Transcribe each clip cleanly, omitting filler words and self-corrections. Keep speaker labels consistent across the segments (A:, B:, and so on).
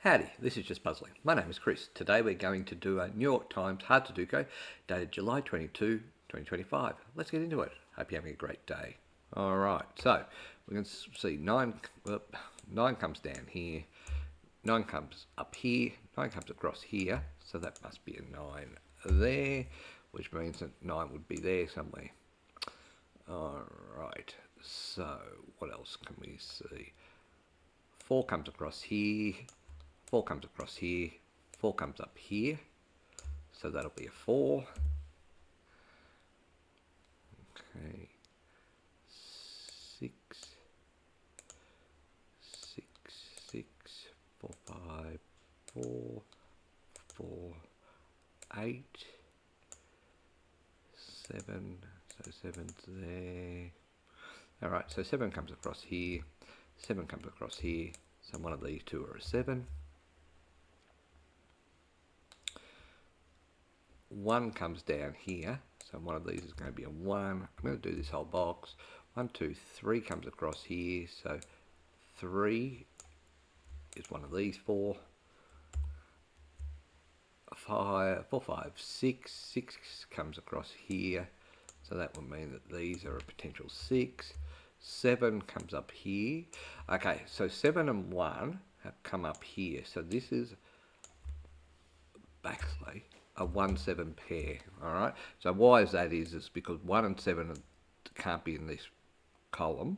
A: Howdy, this is Just Puzzling. My name is Chris. Today we're going to do a New York Times Hard Sudoku dated July 22, 2025. Let's get into it. Hope you're having a great day. Alright, so we can see 9 comes down here, 9 comes up here, 9 comes across here, so that must be a 9 there, which means that 9 would be there somewhere. Alright, so what else can we see? 4 comes across here, 4 comes across here, 4 comes up here, so that'll be a 4. Okay, 6, 6, 6, 4, 5, 4, 4, 8, 7, so 7's there. Alright, so 7 comes across here, 7 comes across here, so one of these two are a 7. 1 comes down here, so one of these is going to be a 1. I'm going to do this whole box. 1, 2, 3 comes across here, so 3 is one of these 4. 4, 5, 6. 6 comes across here, so that would mean that these are a potential 6. 7 comes up here. Okay, so 7 and 1 have come up here, so this is backslay a 1-7 pair. Alright, so why is that is because 1 and 7 can't be in this column,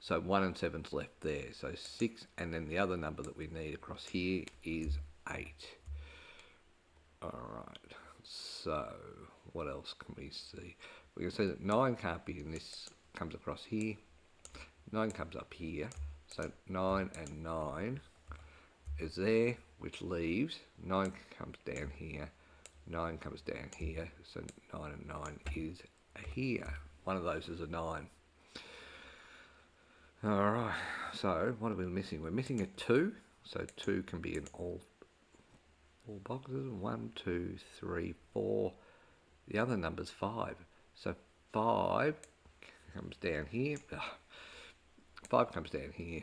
A: so 1 and 7's left there, so 6, and then the other number that we need across here is 8. Alright, so what else can we see? We can see that 9 can't be in this, comes across here, 9 comes up here, so 9 and 9 is there, which leaves 9 comes down here, 9 comes down here, so 9 and 9 is here. One of those is a 9. Alright, so what are we missing? We're missing a 2, so 2 can be in all boxes. 1, 2, 3, 4. The other number's 5, so 5 comes down here, 5 comes down here,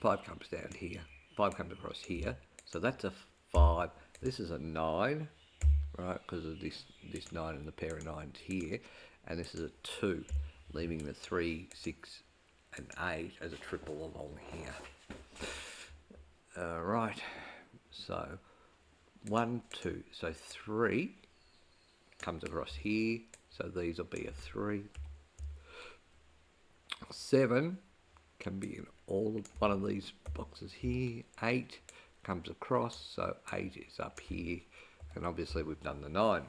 A: 5 comes down here, 5 comes across here, so that's a 5. This is a 9, right, because of this 9 and the pair of 9s here, and this is a 2, leaving the 3, 6 and 8 as a triple along here. Right, so 1, 2, so 3 comes across here, so these will be a 3. 7 can be in one of these boxes here. 8 comes across, so 8 is up here, and obviously we've done the 9.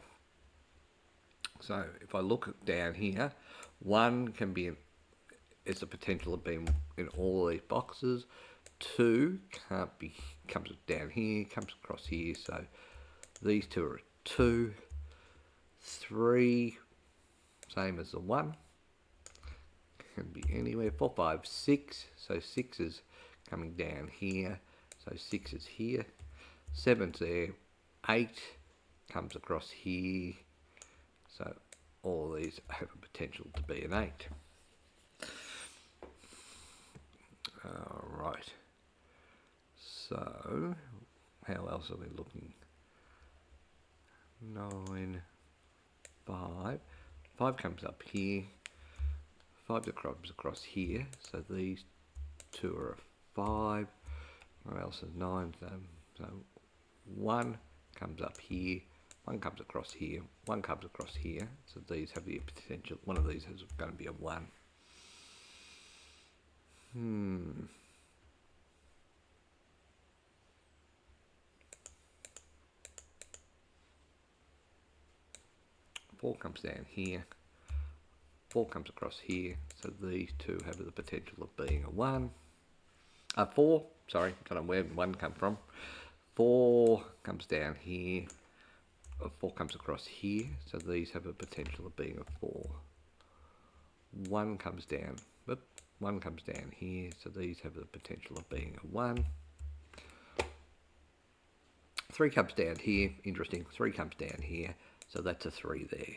A: So if I look down here, 1 can be in, it's a potential of being in all these boxes. 2 can't be, comes down here, comes across here, so these two are 2. 3, same as the 1, can be anywhere. 4, 5, 6, so 6 is coming down here, so 6 is here. 7's there. 8 comes across here, so all these have a potential to be an 8. Alright, so how else are we looking? 9, 5. 5 comes up here, 5 comes across here, so these two are a 5. What else is 9? So 1 comes up here, 1 comes across here, 1 comes across here, so these have the potential, one of these is going to be a 1. 4 comes down here, 4 comes across here, so these two have the potential of being a 1. 4, sorry, I don't know where 1 come from. 4 comes down here, 4 comes across here, so these have a potential of being a 4. 1 comes down, 1 comes down here, so these have the potential of being a 1. 3 comes down here, interesting, 3 comes down here, so that's a 3 there.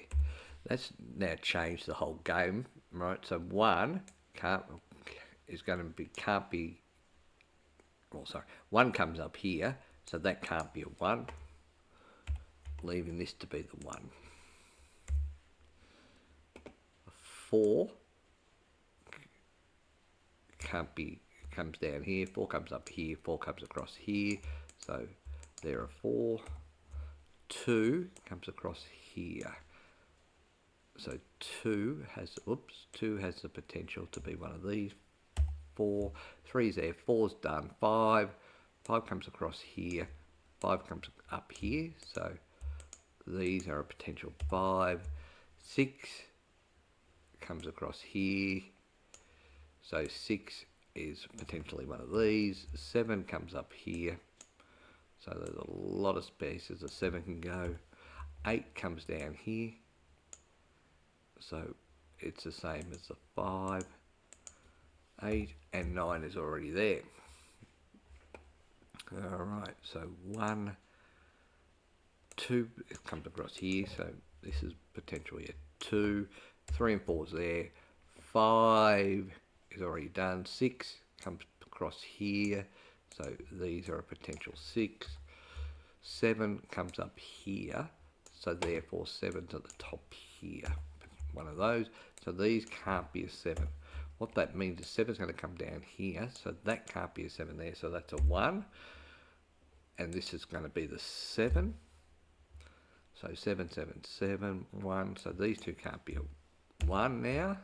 A: That's now changed the whole game, right? So 1 can't be Oh, sorry. 1 comes up here, so that can't be a 1. Leaving this to be the 1. 4 comes down here, 4 comes up here, 4 comes across here, so there are 4. 2 comes across here, so 2 has the potential to be one of these. 4, 3's there, 4's done. 5 comes across here, 5 comes up here, so these are a potential 5. 6 comes across here, so 6 is potentially one of these. 7 comes up here, so there's a lot of spaces a 7 can go. 8 comes down here, so it's the same as the 5. 8 and 9 is already there. Alright, so 1, 2 comes across here, so this is potentially a 2. 3 and 4 is there. 5 is already done. 6 comes across here, so these are a potential 6. 7 comes up here, so therefore 7's at the top here. One of those, so these can't be a 7. What that means is 7's going to come down here, so that can't be a 7 there, so that's a 1. And this is going to be the 7. So 7, 7, 7, 1. So these two can't be a 1 now.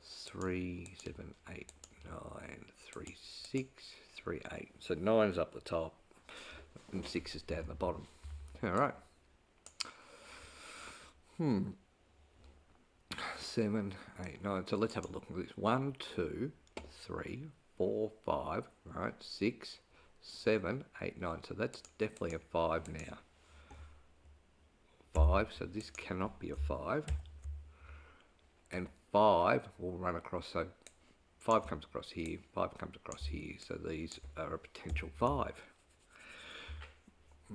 A: 3, 7, 8, 9, 3, 6, 3, 8. So 9 is up the top and 6 is down the bottom. Alright. 7, 8, 9. So let's have a look at this. 1, 2, 3, 4, 5, right? 6, 7, 8, 9. So that's definitely a 5 now. 5, so this cannot be a 5. And 5 will run across, so 5 comes across here, 5 comes across here. So these are a potential 5.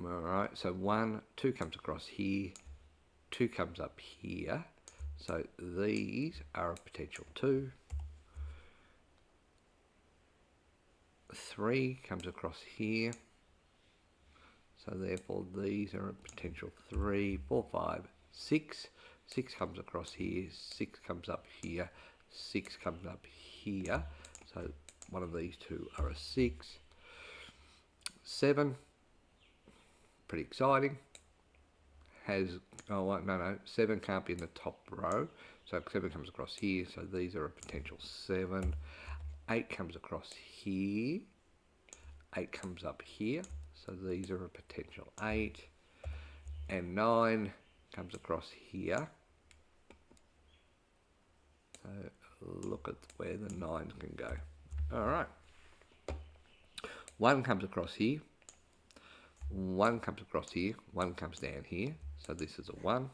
A: Alright, so 1, 2 comes across here, 2 comes up here. So these are a potential 2. 3 comes across here. So therefore these are a potential 3, 4, 5, 6. 6 comes across here, 6 comes up here, 6 comes up here. So one of these two are a 6. 7, pretty exciting. Has, oh no, 7 can't be in the top row. So 7 comes across here, so these are a potential 7. 8 comes across here. 8 comes up here, so these are a potential 8. And 9 comes across here. So look at where the 9s can go. Alright. 1 comes across here. 1 comes across here. 1 comes down here. So this is a 1.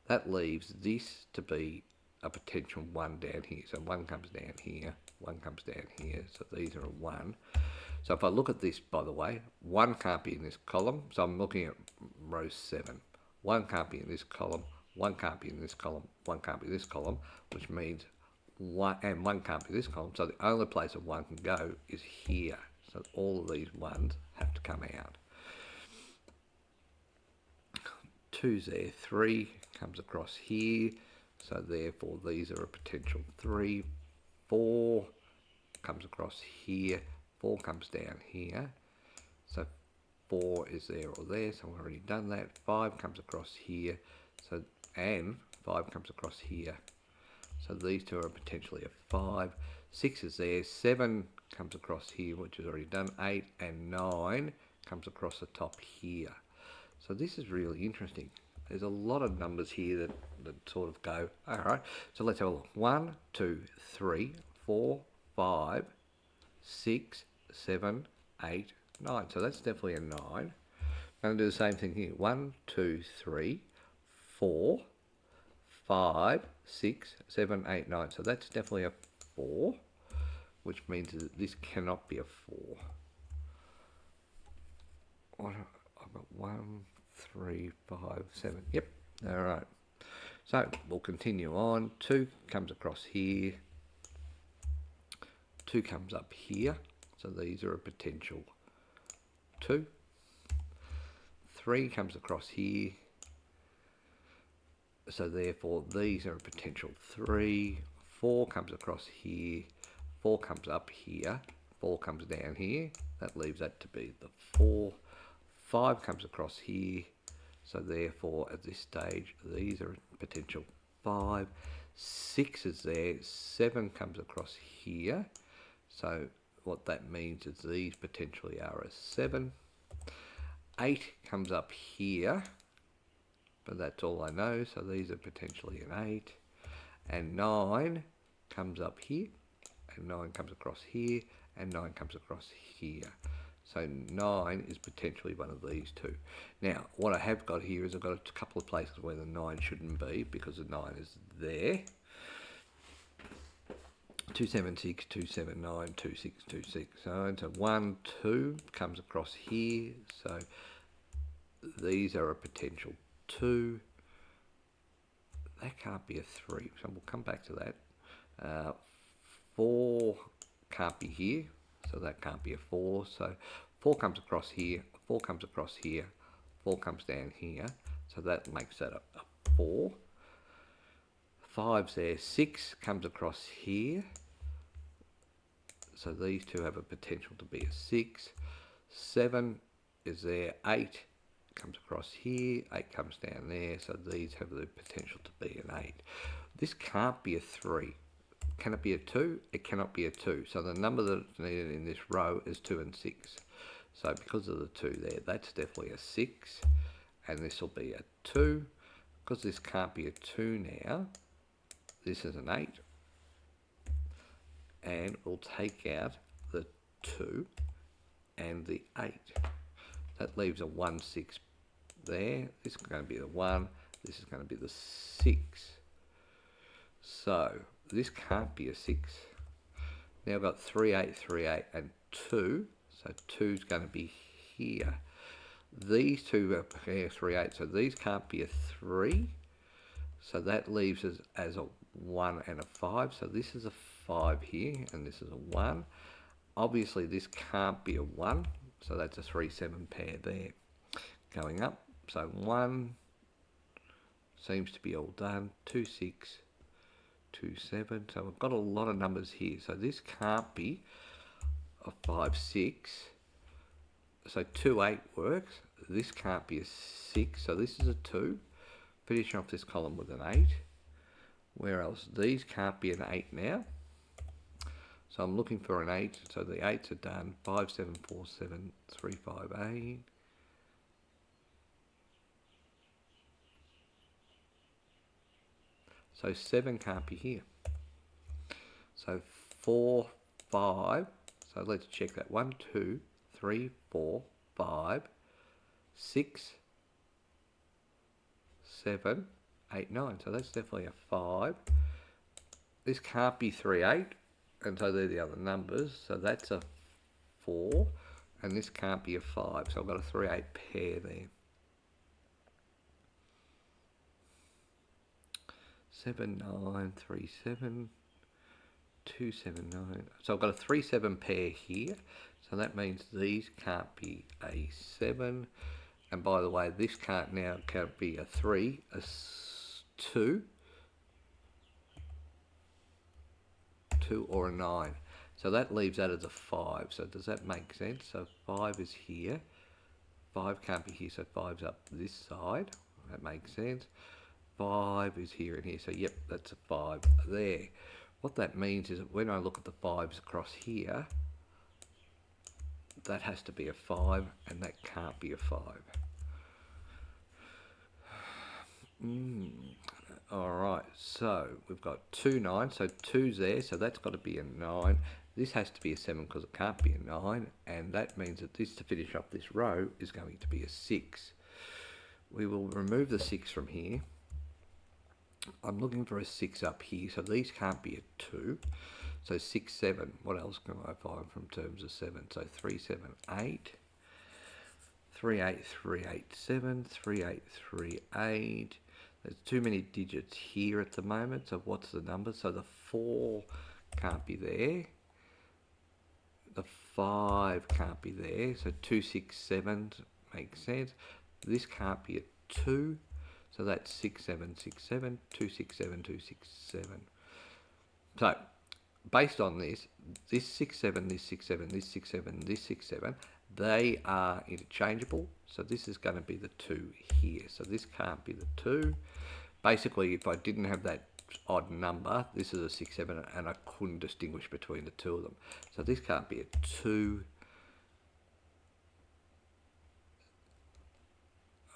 A: That leaves this to be a potential 1 down here. So 1 comes down here. 1 comes down here. So these are a 1. So if I look at this, by the way, 1 can't be in this column. So I'm looking at row 7. 1 can't be in this column. 1 can't be in this column. 1 can't be in this column, which means 1 and 1 can't be this column. So the only place that 1 can go is here. So all of these 1s have to come out. 2's there. 3 comes across here. So therefore these are a potential 3. 4 comes across here. 4 comes down here. So 4 is there or there. So I've already done that. 5 comes across here. So and 5 comes across here. So these two are potentially a 5. 6 is there. 7 comes across here, which is already done. 8 and 9 comes across the top here. So this is really interesting. There's a lot of numbers here that sort of go, alright, so let's have a look. 1, 2, 3, 4, 5, 6, 7, 8, 9. So that's definitely a 9. I'm going to do the same thing here. 1, 2, 3, 4, 5, 6, 7, 8, 9. So that's definitely a 4, which means that this cannot be a 4. I've got 1, 3, 5, 7. Yep. All right. So we'll continue on. 2 comes across here. 2 comes up here. so these are a potential 2. 3 comes across here, so therefore these are a potential 3. 4 comes across here, 4 comes up here, 4 comes down here, that leaves that to be the 4. 5 comes across here, so therefore at this stage these are a potential 5. 6 is there, 7 comes across here, so what that means is these potentially are a 7. 8 comes up here, but that's all I know, so these are potentially an 8. And 9 comes up here, and 9 comes across here, and 9 comes across here. So 9 is potentially one of these two. Now, what I have got here is I've got a couple of places where the 9 shouldn't be, because the 9 is there. 276, 279, 2626. So 1, 2 comes across here. So these are a potential 2. That can't be a 3, so we'll come back to that. 4 can't be here, so that can't be a 4. So 4 comes across here, 4 comes across here, 4 comes down here, so that makes that a 4. 5's there, 6 comes across here, so these two have a potential to be a 6. 7 is there, 8 comes across here, 8 comes down there, so these have the potential to be an 8. This can't be a 3. Can it be a 2? It cannot be a 2. So the number that's needed in this row is 2 and 6. So because of the 2 there, that's definitely a 6. And this will be a 2. Because this can't be a 2 now, this is an 8. And we'll take out the 2 and the 8. That leaves a 1, 6 there. This is going to be the 1. This is going to be the 6. So this can't be a 6. Now I've got 3, 8, 3, 8 and 2. So 2 is going to be here. These two are here, 3, 8. So these can't be a 3. So that leaves us as a 1 and a 5. So this is a 5 here and this is a 1. Obviously this can't be a 1. So that's a 3, 7 pair there going up. So 1 seems to be all done. 2, 6, 2, 7. So we've got a lot of numbers here. So this can't be a 5, 6. So 2, 8 works. This can't be a 6. So this is a 2. Finishing off this column with an 8. Where else? These can't be an 8 now. So I'm looking for an 8. So the 8s are done. 5, 7, 4, 7, 3, 5, 8. So 7 can't be here. So 4, 5. So let's check that. 1, 2, 3, 4, 5, 6, 7, 8, 9. So that's definitely a 5. This can't be 3, 8. And so they're the other numbers. So that's a 4. And this can't be a 5. So I've got a 3, 8 pair there. 7, 9, 3, 7, 2, 7, 9. So I've got a 3, 7 pair here. So that means these can't be a 7. And by the way, this can't be a 3, a 2, 2 or a 9. So that leaves that as a 5. So does that make sense? So 5 is here. 5 can't be here, so 5's up this side. That makes sense. 5 is here and here, so yep, that's a 5 there. What that means is that when I look at the 5s across here, that has to be a 5 and that can't be a 5. Alright, so we've got 2 9s, so 2's there, so that's got to be a 9. This has to be a 7 because it can't be a 9, and that means that this, to finish up this row, is going to be a 6. We will remove the 6 from here. I'm looking for a 6 up here, so these can't be a 2. So 6, 7, what else can I find from terms of 7? So 3, 7, 8. 3, 8, 3, 8, 7. 3, 8, 3, 8. There's too many digits here at the moment, so what's the number? So the 4 can't be there. the 5 can't be there, so 2, 6, 7 makes sense. This can't be a 2, so that's 6, 7, 6, 7, 2, 6, 7, 2, 6, 7. So, based on this 6, 7, this 6, 7, this 6, 7, this 6, 7, they are interchangeable. So this is going to be the 2 here. So this can't be the 2. Basically, if I didn't have that odd number, this is a 6, 7, and I couldn't distinguish between the two of them. So this can't be a 2.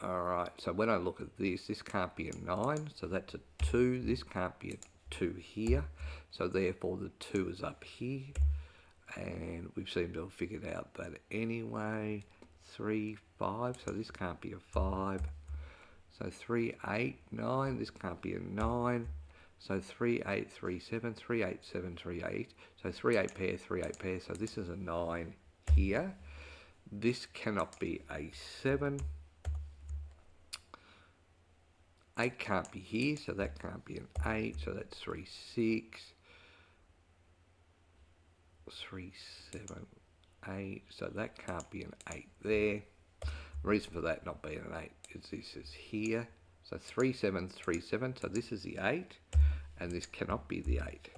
A: Alright, so when I look at this can't be a 9, so that's a 2. This can't be a 2 here, so therefore the 2 is up here, and we seem to have figured out that anyway. 3, 5, so this can't be a 5. So 3, 8, 9, this can't be a 9. So 3, 8, 3, 7, 3, 8, 7, 3, 8. So 3, 8 pair, 3, 8 pair, so this is a 9 here. This cannot be a 7. 8 can't be here, so that can't be an 8, so that's 3, 6. 3, 7, 8, so that can't be an 8 there. The reason for that not being an 8 is this is here. So 3, 7, 3, 7, so this is the 8, and this cannot be the 8.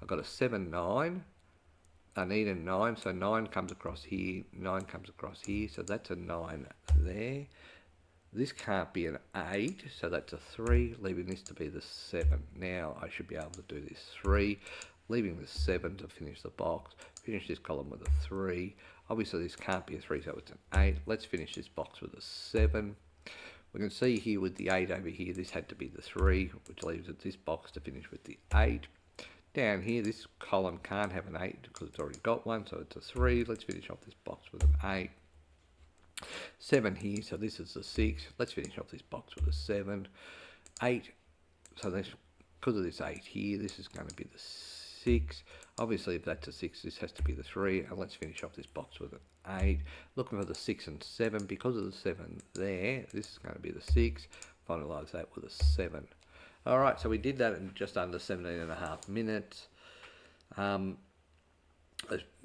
A: I've got a 7, 9. I need a 9, so 9 comes across here, 9 comes across here, so that's a 9 there. This can't be an 8, so that's a 3, leaving this to be the 7. Now I should be able to do this 3, leaving the 7 to finish the box. Finish this column with a 3. Obviously this can't be a 3, so it's an 8. Let's finish this box with a 7. We can see here with the 8 over here, this had to be the 3, which leaves it this box to finish with the 8. Down here, this column can't have an 8 because it's already got one, so it's a 3. Let's finish off this box with an 8. 7 here, so this is a 6. Let's finish off this box with a 7. 8, so that's because of this 8 here, this is going to be the 6. Obviously, if that's a 6, this has to be the 3. And let's finish off this box with an 8. Looking for the 6 and 7. Because of the 7 there, this is going to be the 6. Finalise that with a 7. Alright, so we did that in just under 17.5 minutes. You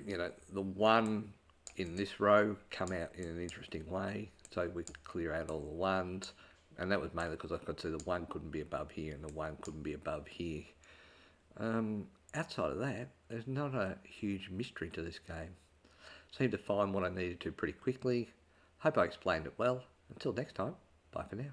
A: know, the 1 in this row come out in an interesting way, so we could clear out all the 1s, and that was mainly because I could see the 1 couldn't be above here and the 1 couldn't be above here. Outside of that, there's not a huge mystery to this game. Seemed to find what I needed to pretty quickly. Hope I explained it well. Until next time, bye for now.